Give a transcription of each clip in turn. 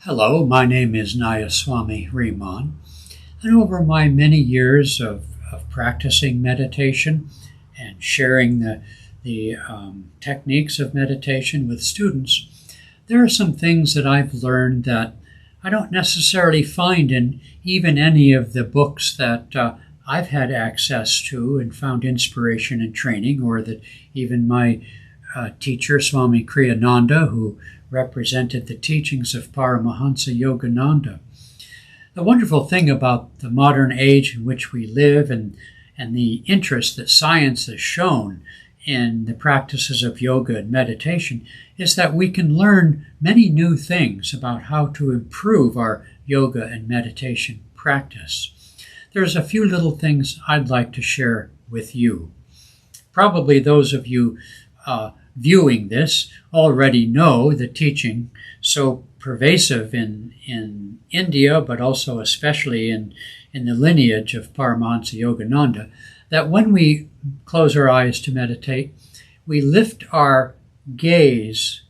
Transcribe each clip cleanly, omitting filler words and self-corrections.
Hello, my name is Swami Hriman, and over my many years of practicing meditation and sharing the techniques of meditation with students, there are some things that I've learned that I don't necessarily find in even any of the books that I've had access to and found inspiration and training, or that even my teacher, Swami Kriyananda, who represented the teachings of Paramahansa Yogananda. The wonderful thing about the modern age in which we live and the interest that science has shown in the practices of yoga and meditation is that we can learn many new things about how to improve our yoga and meditation practice. There's a few little things I'd like to share with you. Probably those of you viewing this already know the teaching so pervasive in India, but also especially in the lineage of Paramahansa Yogananda, that when we close our eyes to meditate, we lift our gaze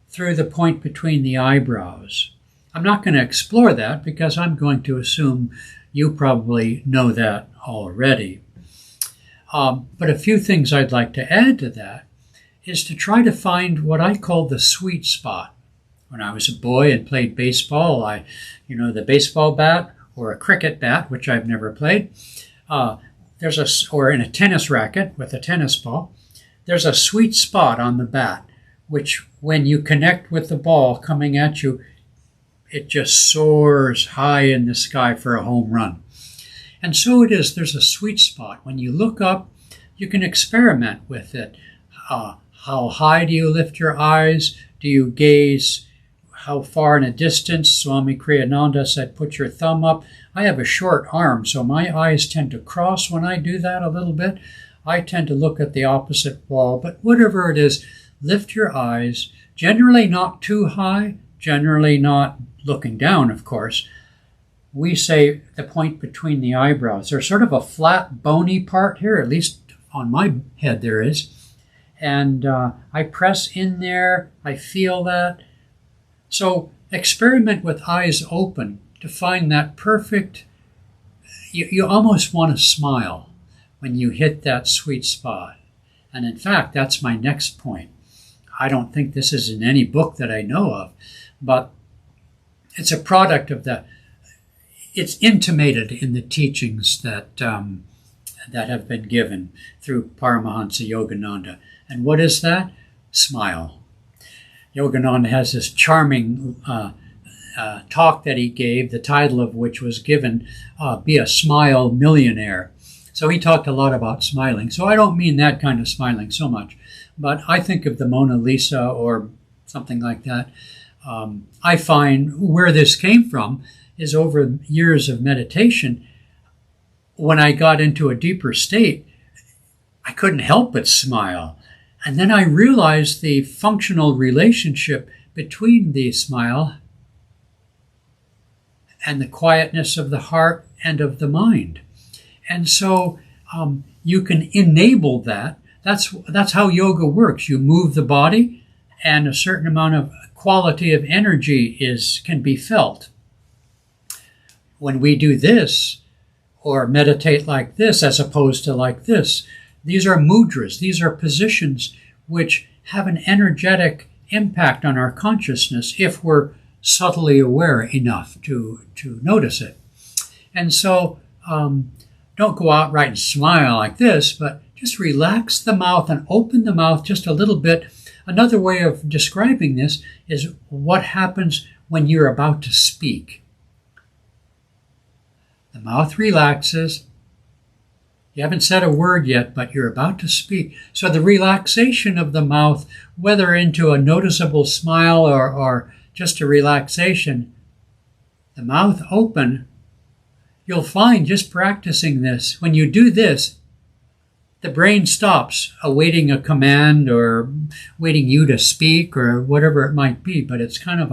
through the point between the eyebrows. I'm not going to explore that because I'm going to assume you probably know that already. But a few things I'd like to add to that is to try to find what I call the sweet spot. When I was a boy and played baseball, the baseball bat or a cricket bat, which I've never played, or in a tennis racket with a tennis ball, there's a sweet spot on the bat, which when you connect with the ball coming at you, it just soars high in the sky for a home run. And so it is, there's a sweet spot. When you look up, you can experiment with it. How high do you lift your eyes? Do you gaze how far in a distance? Swami Kriyananda said, put your thumb up. I have a short arm, so my eyes tend to cross when I do that a little bit. I tend to look at the opposite wall, but whatever it is, lift your eyes, generally not too high, generally not looking down, of course. We say the point between the eyebrows. There's sort of a flat, bony part here, at least on my head there is. And I press in there, I feel that. So experiment with eyes open to find that perfect, you almost want to smile when you hit that sweet spot. And in fact, that's my next point. I don't think this is in any book that I know of, but it's a product of it's intimated in the teachings that have been given through Paramahansa Yogananda. And what is that? Smile. Yogananda has this charming talk that he gave, the title of which was given, Be a Smile Millionaire. So he talked a lot about smiling. So I don't mean that kind of smiling so much, but I think of the Mona Lisa or something like that. I find where this came from is over years of meditation. When I got into a deeper state, I couldn't help but smile. And then I realized the functional relationship between the smile and the quietness of the heart and of the mind. And so you can enable that. That's how yoga works. You move the body, and a certain amount of quality of energy can be felt. When we do this, or meditate like this as opposed to like this, these are mudras. These are positions which have an energetic impact on our consciousness if we're subtly aware enough to notice it. And so don't go out right and smile like this, but just relax the mouth and open the mouth just a little bit. Another way of describing this is what happens when you're about to speak. The mouth relaxes. You haven't said a word yet, but you're about to speak. So the relaxation of the mouth, whether into a noticeable smile or just a relaxation, the mouth open, you'll find just practicing this, when you do this, the brain stops awaiting a command or waiting you to speak or whatever it might be, but it's kind of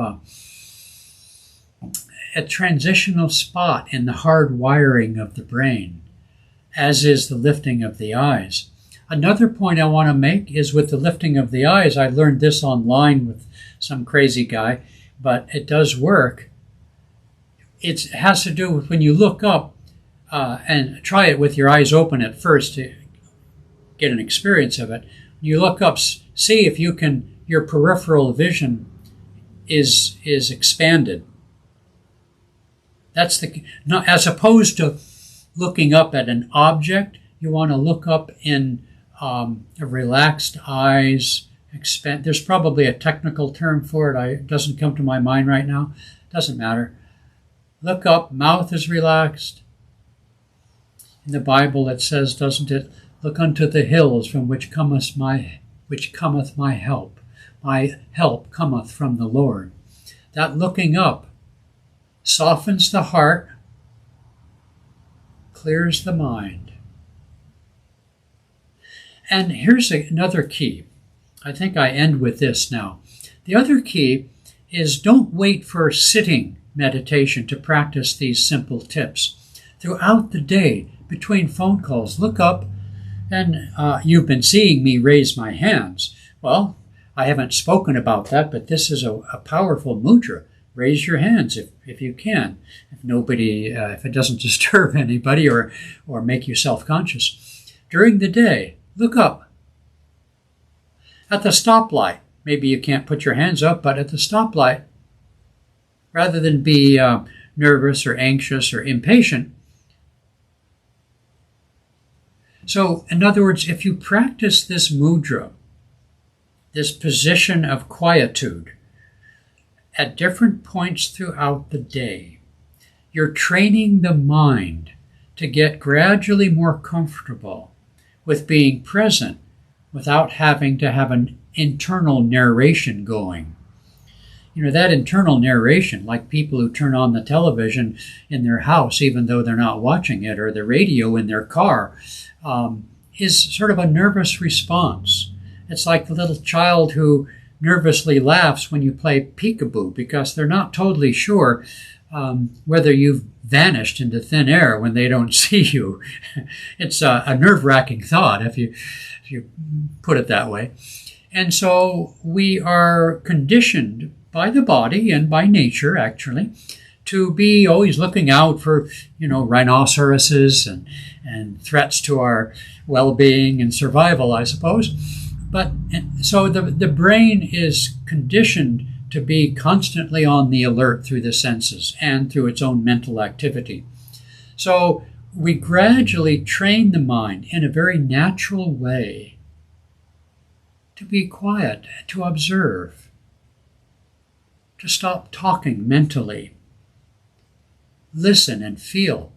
a transitional spot in the hard wiring of the brain, as is the lifting of the eyes. Another point I want to make is with the lifting of the eyes. I learned this online with some crazy guy. but it does work. It has to do with when you look up, and try it with your eyes open at first to get an experience of it. You look up, see if you can, your peripheral vision is expanded. That's as opposed to looking up at an object, you want to look up in relaxed eyes. There's probably a technical term for it. It doesn't come to my mind right now. Doesn't matter. Look up, mouth is relaxed. In the Bible it says, doesn't it? Look unto the hills from which cometh my help. My help cometh from the Lord. That looking up softens the heart, clears the mind. And here's another key. I think I end with this now. The other key is don't wait for sitting meditation to practice these simple tips. Throughout the day, between phone calls, look up, and you've been seeing me raise my hands. Well, I haven't spoken about that, but this is a powerful mudra. Raise your hands if you can. If it doesn't disturb anybody or make you self-conscious. During the day, look up. At the stoplight, maybe you can't put your hands up, but at the stoplight, rather than be nervous or anxious or impatient. So, in other words, if you practice this mudra, this position of quietude, at different points throughout the day, you're training the mind to get gradually more comfortable with being present without having to have an internal narration going. You know, that internal narration, like people who turn on the television in their house even though they're not watching it, or the radio in their car, is sort of a nervous response. It's like the little child who nervously laughs when you play peekaboo because they're not totally sure whether you've vanished into thin air when they don't see you. It's a nerve-wracking thought if you put it that way. And so we are conditioned by the body and by nature, actually, to be always looking out for, rhinoceroses and threats to our well-being and survival, I suppose. But so the brain is conditioned to be constantly on the alert through the senses and through its own mental activity. So we gradually train the mind in a very natural way to be quiet, to observe, to stop talking mentally, listen and feel.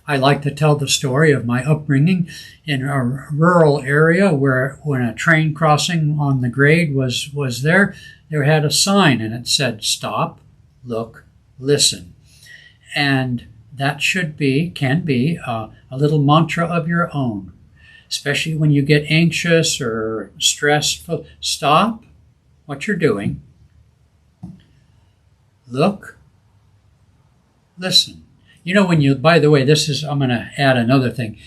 I like to tell the story of my upbringing in a rural area where when a train crossing on the grade was there had a sign and it said, stop, look, listen. And that can be a little mantra of your own, especially when you get anxious or stressed. Stop what you're doing, look, listen. By the way, I'm going to add another thing.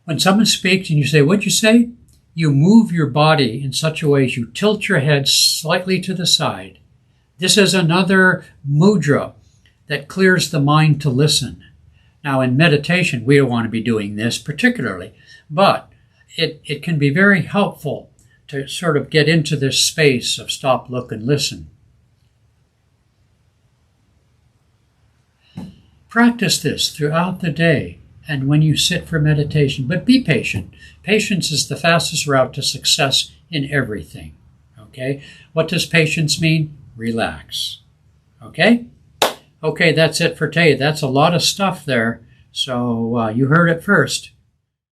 When someone speaks and you say, what'd you say? You move your body in such a way as you tilt your head slightly to the side. This is another mudra that clears the mind to listen. Now, in meditation, we don't want to be doing this particularly, but it can be very helpful to sort of get into this space of stop, look, and listen. Practice this throughout the day and when you sit for meditation, but be patient. Patience is the fastest route to success in everything. Okay? What does patience mean? Relax. Okay? Okay, that's it for today. That's a lot of stuff there. So you heard it first.